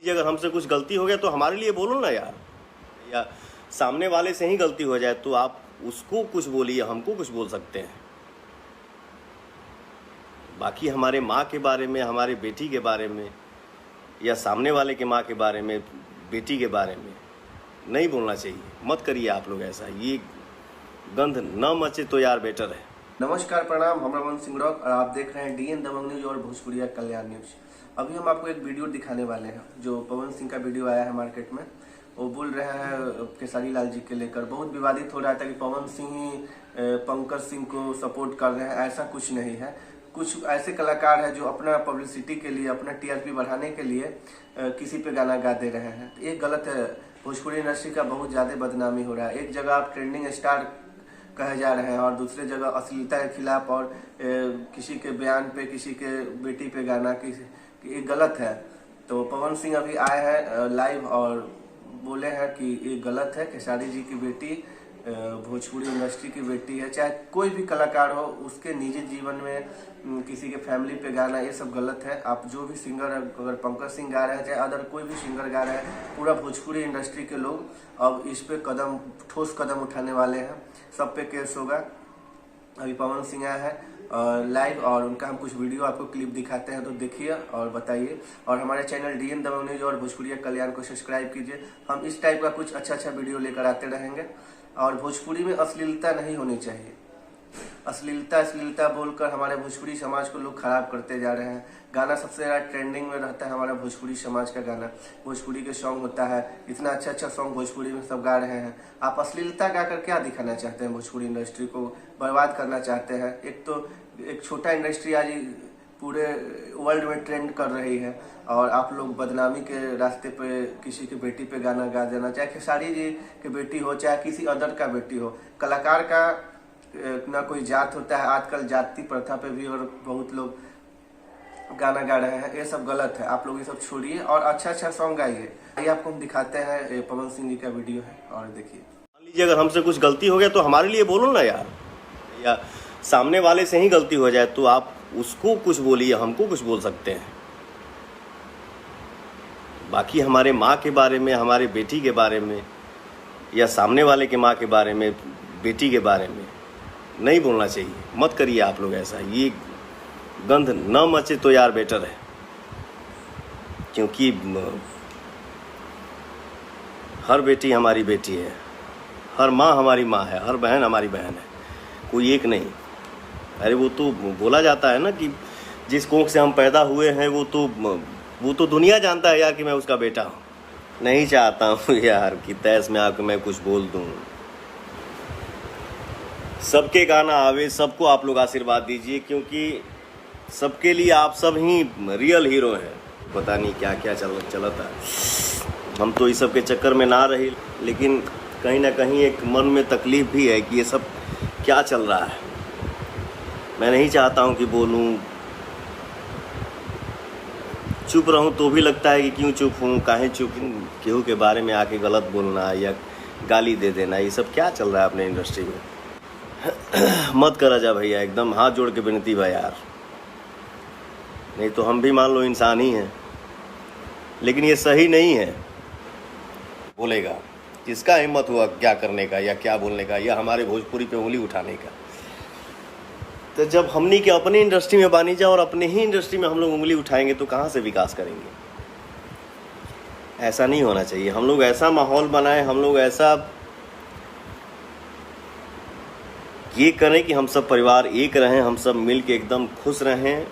अगर हमसे कुछ गलती हो गया तो हमारे लिए बोलो ना यार, या सामने वाले से ही गलती हो जाए तो आप उसको कुछ बोलिए, हमको कुछ बोल सकते हैं। बाकी हमारे माँ के बारे में, हमारे बेटी के बारे में, या सामने वाले के माँ के बारे में, बेटी के बारे में नहीं बोलना चाहिए। मत करिए आप लोग ऐसा, ये गंध न मचे तो यार बेटर है। नमस्कार, प्रणाम। हम रमन सिंह रॉक और आप देख रहे हैं डीएन दबंग न्यूज और भोजपुरिया कल्याण न्यूज। अभी हम आपको एक वीडियो दिखाने वाले हैं जो पवन सिंह का वीडियो आया है मार्केट में। वो बोल रहे हैं खेसारी लाल जी के लेकर, बहुत विवादित हो रहा था कि पवन सिंह ही पंकज सिंह को सपोर्ट कर रहे हैं। ऐसा कुछ नहीं है। कुछ ऐसे कलाकार हैं जो अपना पब्लिसिटी के लिए, अपना टीआरपी बढ़ाने के लिए किसी पे गाना गा दे रहे हैं। ये गलत है। भोजपुरी इंडस्ट्री का बहुत ज्यादा बदनामी हो रहा है। एक जगह आप ट्रेंडिंग स्टार कहे जा रहे हैं और दूसरे जगह अश्लीलता के खिलाफ और किसी के बयान पे, किसी के बेटी पे गाना ये गलत है। तो पवन सिंह अभी आए हैं लाइव और बोले हैं कि ये गलत है। खेसारी जी की बेटी भोजपुरी इंडस्ट्री की बेटी है। चाहे कोई भी कलाकार हो, उसके निजी जीवन में किसी के फैमिली पे गाना, ये सब गलत है। आप जो भी सिंगर, अगर पंकज सिंह गा रहे हैं, चाहे अदर कोई भी सिंगर गा रहे हैं, पूरा भोजपुरी इंडस्ट्री के लोग अब इस पे ठोस कदम उठाने वाले हैं। सब पे केस होगा। अभी पवन सिंह आया है लाइव और उनका हम कुछ वीडियो आपको क्लिप दिखाते हैं, तो देखिए और बताइए। और हमारे चैनल डीएन दबंग न्यूज और भोजपुरिया कल्याण को सब्सक्राइब कीजिए। हम इस टाइप का कुछ अच्छा वीडियो लेकर आते रहेंगे। और भोजपुरी में अश्लीलता नहीं होनी चाहिए। अश्लीलता बोलकर हमारे भोजपुरी समाज को लोग खराब करते जा रहे हैं। गाना सबसे ज्यादा ट्रेंडिंग में रहता है हमारा भोजपुरी समाज का गाना। भोजपुरी के सॉन्ग होता है, इतना अच्छा सॉन्ग भोजपुरी में सब गा रहे हैं। आप अश्लीलता गाकर क्या दिखाना चाहते हैं? भोजपुरी इंडस्ट्री को बर्बाद करना चाहते हैं। एक छोटा इंडस्ट्री आज पूरे वर्ल्ड में ट्रेंड कर रही है और आप लोग बदनामी के रास्ते पे किसी की बेटी पे गाना गा देना, चाहे खेसारी जी की बेटी हो, चाहे किसी अदर का बेटी हो। कलाकार का ना कोई जात होता है। आजकल जाति प्रथा पे भी और बहुत लोग गाना गा रहे हैं। ये सब गलत है। आप लोग ये सब छोड़िए और अच्छा सॉन्ग गाइए। ये आपको हम दिखाते हैं, पवन सिंह जी का वीडियो है और देखिए। मान लीजिए अगर हमसे कुछ गलती हो गया तो हमारे लिए बोलो ना यार, या सामने वाले से ही गलती हो जाए तो आप उसको कुछ बोलिए, हमको कुछ बोल सकते हैं। बाकी हमारे माँ के बारे में, हमारे बेटी के बारे में, या सामने वाले के माँ के बारे में, बेटी के बारे में नहीं बोलना चाहिए। मत करिए आप लोग ऐसा, ये गंध न मचे तो यार बेटर है। क्योंकि हर बेटी हमारी बेटी है, हर माँ हमारी माँ है, हर बहन हमारी बहन है, कोई एक नहीं। अरे वो तो बोला जाता है ना कि जिस कोख से हम पैदा हुए हैं वो तो दुनिया जानता है यार कि मैं उसका बेटा हूँ। नहीं चाहता हूँ यार कि तैस में आकर मैं कुछ बोल दूँ। सबके गाना आवे, सबको आप लोग आशीर्वाद दीजिए, क्योंकि सबके लिए आप सब ही रियल हीरो हैं। पता नहीं क्या क्या चलता है। हम तो इस सब के चक्कर में ना रहे, लेकिन कहीं ना कहीं एक मन में तकलीफ भी है कि ये सब क्या चल रहा है। मैं नहीं चाहता हूँ कि बोलूँ, चुप रहूँ तो भी लगता है कि क्यों चुप हूँ, काहे चुप हूँ। केहू के बारे में आके गलत बोलना या गाली दे देना, ये सब क्या चल रहा है अपने इंडस्ट्री में। मत करा जा भैया, एकदम हाथ जोड़ के विनती भाई यार। नहीं तो हम भी मान लो इंसान ही हैं, लेकिन ये सही नहीं है। बोलेगा किसका हिम्मत हुआ क्या करने का या क्या बोलने का, या हमारे भोजपुरी पे उंगली उठाने का। तो जब हमनी के अपने इंडस्ट्री में बानी जा और अपने ही इंडस्ट्री में हम लोग उंगली उठाएंगे तो कहाँ से विकास करेंगे? ऐसा नहीं होना चाहिए। हम लोग ऐसा माहौल बनाएं, हम लोग ऐसा ये करें कि हम सब परिवार एक रहें, हम सब मिल के एकदम खुश रहें।